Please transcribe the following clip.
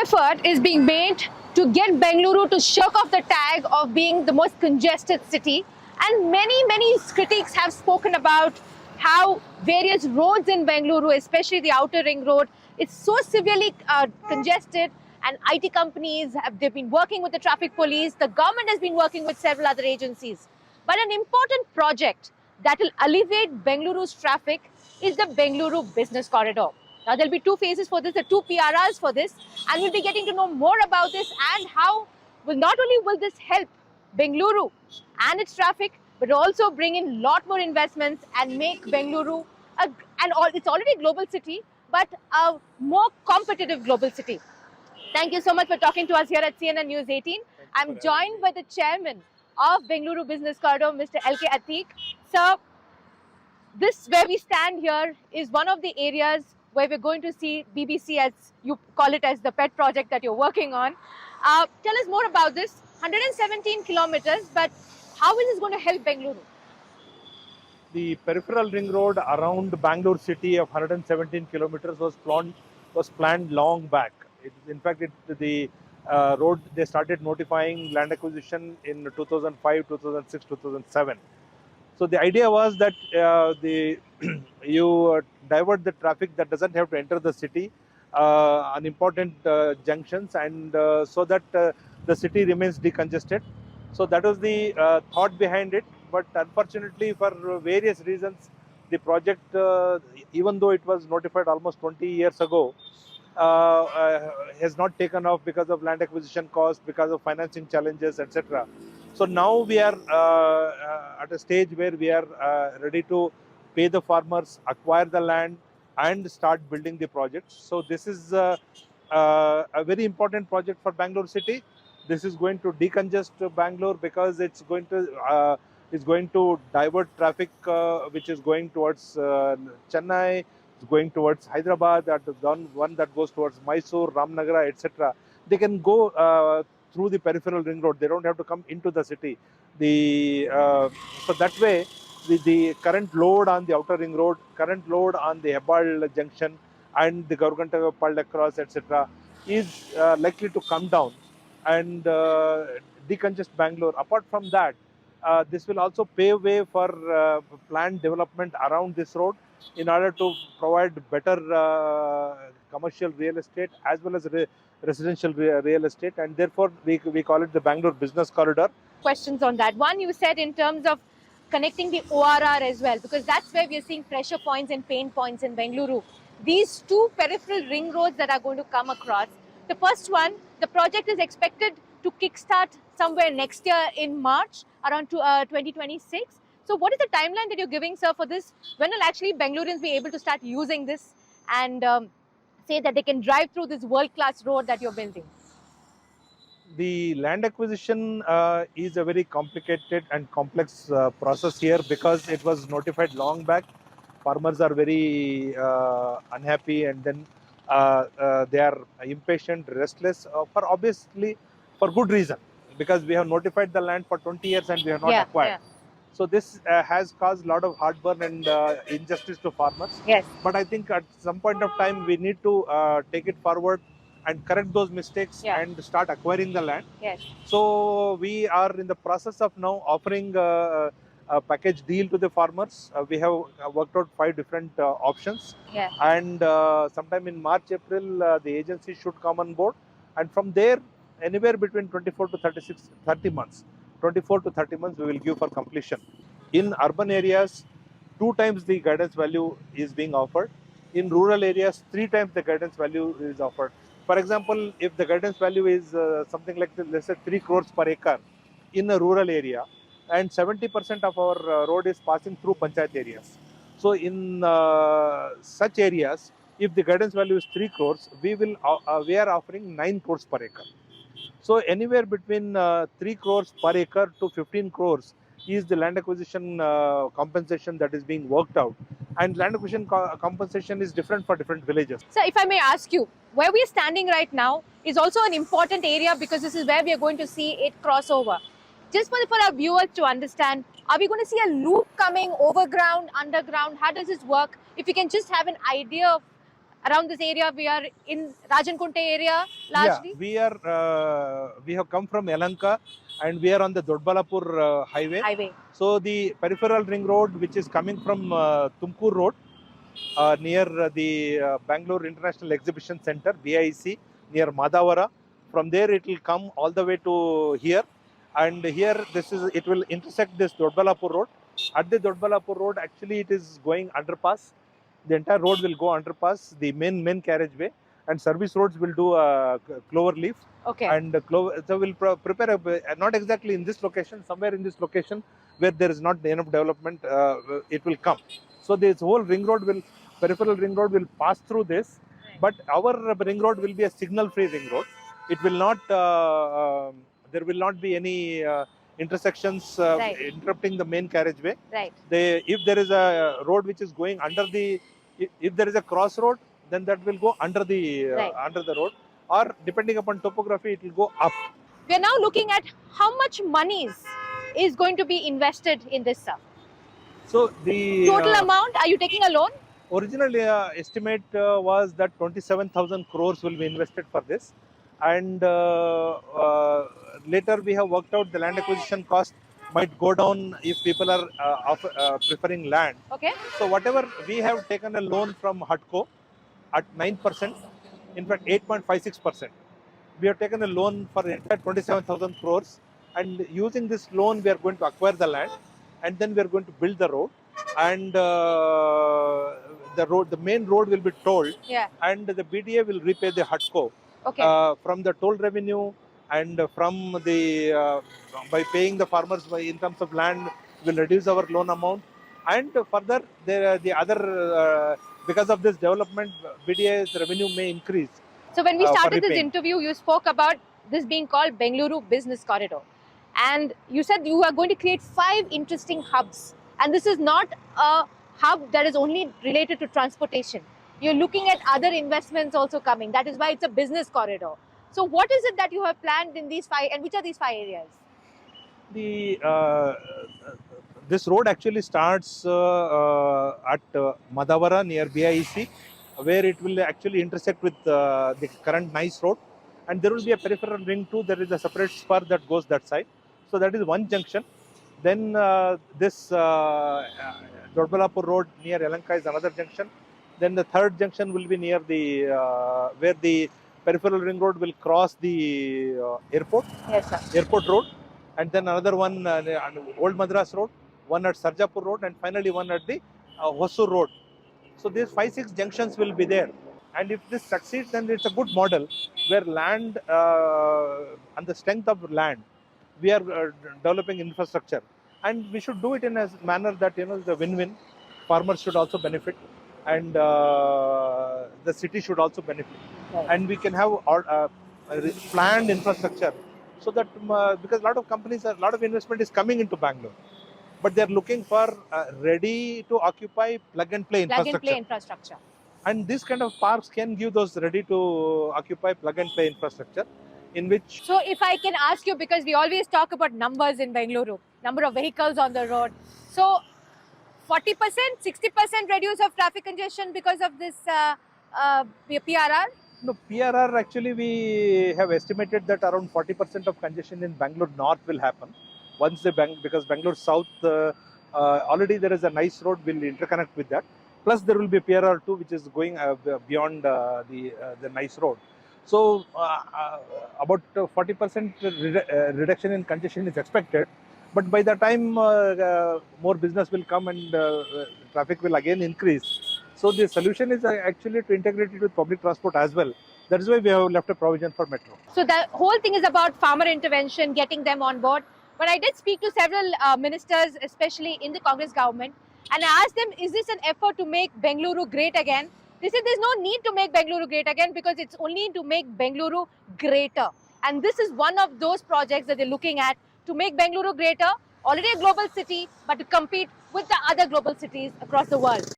effort is being made to get Bengaluru to shirk off the tag of being the most congested city. And many critics have spoken about how various roads in Bengaluru, especially the outer ring road, is so severely congested, and IT companies they've been working with the traffic police, the government has been working with several other agencies. But an important project that will alleviate Bengaluru's traffic is the Bengaluru Business Corridor. Now, there'll be two phases for this, the two PRRs for this, and we'll be getting to know more about this and how not only will this help Bengaluru and its traffic, but also bring in a lot more investments and make Bengaluru, it's already a global city, but a more competitive global city. Thank you so much for talking to us here at CNN News 18. I'm joined by the chairman of Bengaluru Business Corridor, Mr. LK Atheeq. Sir, this where we stand here is one of the areas where we're going to see BBC, as you call it, as the pet project that you're working on. Tell us more about this. 117 kilometers, but how is this going to help Bengaluru? The peripheral ring road around Bangalore city of 117 kilometers was planned long back. In fact, the road, they started notifying land acquisition in 2005, 2006, 2007. So the idea was that you divert the traffic that doesn't have to enter the city on important junctions, and so that the city remains decongested. So that was the thought behind it. But unfortunately, for various reasons, the project, even though it was notified almost 20 years ago, has not taken off because of land acquisition costs, because of financing challenges, etc. So now we are at a stage where we are ready to pay the farmers, acquire the land, and start building the project. So this is a very important project for Bangalore city. This is going to decongest Bangalore because it's going to divert traffic which is going towards Chennai, it's going towards Hyderabad, one that goes towards Mysore, Ramnagara, etc. They can go through the peripheral ring road. They don't have to come into the city. So that way, the current load on the outer ring road, current load on the Hebbal junction and the Gaurganta Pal across, etc., is likely to come down and decongest Bangalore. Apart from that, this will also pave way for planned development around this road in order to provide better commercial real estate as well as residential real estate, and therefore we call it the Bangalore Business Corridor. Questions on that. One, you said in terms of connecting the ORR as well, because that's where we are seeing pressure points and pain points in Bengaluru. These two peripheral ring roads that are going to come across. The first one, the project is expected to kickstart somewhere next year in March, around 2026. So what is the timeline that you're giving, sir, for this? When will actually Bangaloreans be able to start using this and say that they can drive through this world-class road that you're building? The land acquisition is a very complicated and complex process here because it was notified long back. Farmers are very unhappy, and then they are impatient, restless, for good reason, because we have notified the land for 20 years and we have not acquired. Yeah. So this has caused a lot of heartburn and injustice to farmers. Yes. But I think at some point of time we need to take it forward and correct those mistakes and start acquiring the land. Yes. So we are in the process of now offering a package deal to the farmers. We have worked out 5 different options. Yeah. And sometime in March, April, the agency should come on board. And from there, anywhere between 24 to 30 months. 24 to 30 months we will give for completion. In urban areas, 2 times the guidance value is being offered. In rural areas, 3 times the guidance value is offered. For example, if the guidance value is something like, let's say, 3 crores per acre in a rural area, and 70% of our road is passing through panchayat areas. So in such areas, if the guidance value is 3 crores, we are offering 9 crores per acre. So anywhere between 3 crores per acre to 15 crores is the land acquisition compensation that is being worked out. And land acquisition compensation is different for different villages. So if I may ask you, where we are standing right now is also an important area because this is where we are going to see it cross over. Just for our viewers to understand, are we going to see a loop coming overground, underground? How does this work? If you can just have an idea of around this area? We are in Rajankunte area largely. Yeah, we have come from Yelahanka and we are on the Dodbalapur highway. So the peripheral ring road, which is coming from Tumakuru Road, near the Bengaluru International Exhibition Center, BIC, near Madhavara. From there it will come all the way to here, and here it will intersect this Dodbalapur Road. At the Dodbalapur Road, actually it is going underpass. The entire road will go underpass, the main carriageway, and service roads will do clover leaf. Okay. And so we'll prepare not exactly in this location, somewhere in this location where there is not enough development, it will come. So this whole peripheral ring road will pass through this, but our ring road will be a signal-free ring road. It will not, there will not be any intersections interrupting the main carriageway. Right. If there is a road which is going under the, if there is a crossroad, then that will go under the road, or depending upon topography, it will go up. We are now looking at how much money is going to be invested in this, sir. So the total amount, are you taking a loan? Originally estimate was that 27,000 crores will be invested for this, and later we have worked out the land acquisition cost might go down if people are preferring land. Okay. So whatever we have taken a loan from HUDCO at 9%, in fact 8.56%. We have taken a loan for entire 27,000 crores, and using this loan we are going to acquire the land, and then we are going to build the road, and the main road will be tolled, and the BDA will repay the HUDCO from the toll revenue, and from the by paying the farmers in terms of land will reduce our loan amount, and further the other because of this development BDA's revenue may increase. So when we started this interview, you spoke about this being called Bengaluru Business Corridor, and you said you are going to create 5 interesting hubs, and this is not a hub that is only related to transportation. You're looking at other investments also coming. That is why it's a business corridor. So what is it that you have planned in these 5, and which are these 5 areas? This road actually starts at Madhavara near BIC, where it will actually intersect with the current nice road, and there will be a peripheral ring too. There is a separate spur that goes that side. So that is one junction. Then this Dodbalapur Road near Yelahanka is another junction. Then the third junction will be near the where the peripheral ring road will cross the airport. Yes, sir. Airport road, and then another one Old Madras Road, one at Sarjapur Road, and finally one at the Hosur Road. So these 5-6 junctions will be there, and if this succeeds, then it's a good model where land on the strength of land we are developing infrastructure, and we should do it in a manner that the win-win. Farmers should also benefit, and the city should also benefit, and we can have planned infrastructure, so that because a lot of companies, a lot of investment is coming into Bangalore, but they are looking for ready to occupy plug-and-play infrastructure. And this kind of parks can give those ready to occupy plug-and-play infrastructure, in which... So if I can ask you, because we always talk about numbers in Bengaluru, number of vehicles on the road. So 40%, 60% reduce of traffic congestion because of this PRR? No, PRR actually we have estimated that around 40% of congestion in Bangalore North will happen. Once because Bangalore South, already there is a nice road will interconnect with that. Plus there will be PRR 2 which is going beyond the nice road. So about 40% reduction in congestion is expected. But by the time more business will come and traffic will again increase. So the solution is actually to integrate it with public transport as well. That is why we have left a provision for metro. So the whole thing is about farmer intervention, getting them on board. But I did speak to several ministers, especially in the Congress government, and I asked them, is this an effort to make Bengaluru great again? They said there's no need to make Bengaluru great again because it's only to make Bengaluru greater. And this is one of those projects that they're looking at to make Bengaluru greater, already a global city, but to compete with the other global cities across the world.